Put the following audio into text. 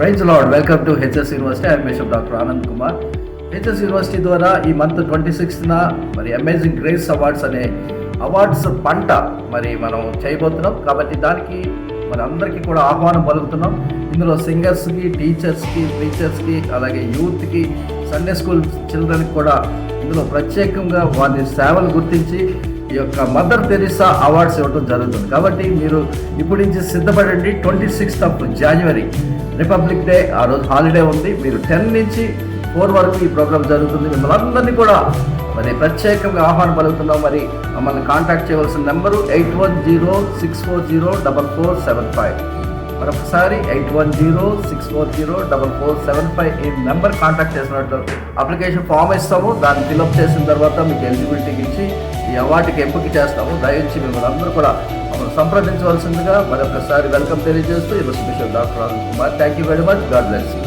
Praise lord. Welcome to HS university. I'm bishop doctor Anand Kumar. HS university ద్వారా ఈ month 26న మరి అమేజింగ్ గ్రేస్ అవార్డ్స్ అనే అవార్డ్స్ పంట మరి మనం చేయబోతున్నాం. కాబట్టి దానికి మరి అందరికీ కూడా ఆహ్వానం పలుకుతున్నాం. ఇందులో సింగర్స్కి, టీచర్స్కి, ప్రీచర్స్కి, అలాగే యూత్కి, సండే స్కూల్ చిల్డ్రన్కి కూడా ఇందులో ప్రత్యేకంగా వారి సేవలు గుర్తించి ఈ యొక్క మదర్ తెరిసా అవార్డ్స్ ఇవ్వడం జరుగుతుంది. కాబట్టి మీరు ఇప్పటి నుంచి సిద్ధపడండి. 26th January రిపబ్లిక్ డే, ఆ రోజు హాలిడే ఉంది. మీరు 10 నుంచి 4 వరకు ఈ ప్రోగ్రామ్ జరుగుతుంది. మిమ్మల్ని అందరినీ కూడా మరి ప్రత్యేకంగా ఆహ్వానం పలుకుతున్నాం. మరి మమ్మల్ని కాంటాక్ట్ చేయవలసిన నెంబరు 8106404475. మరొకసారి 8106404475 ఈ నెంబర్ కాంటాక్ట్ చేసినట్టు అప్లికేషన్ ఫామ్ ఇస్తాము. దాన్ని ఫిల్అప్ చేసిన తర్వాత మీకు ఎలిజిబిలిటీకి ఇచ్చి ఈ అవార్డుకి ఎంపిక చేస్తాము. దయచేసి మిమ్మల్ని అందరూ కూడా మమ్మల్ని సంప్రదించవలసిందిగా మరొకసారి వెల్కమ్ తెలియజేస్తూ ఈ bishop doctor Anand Kumar. Thank you very much. God bless you.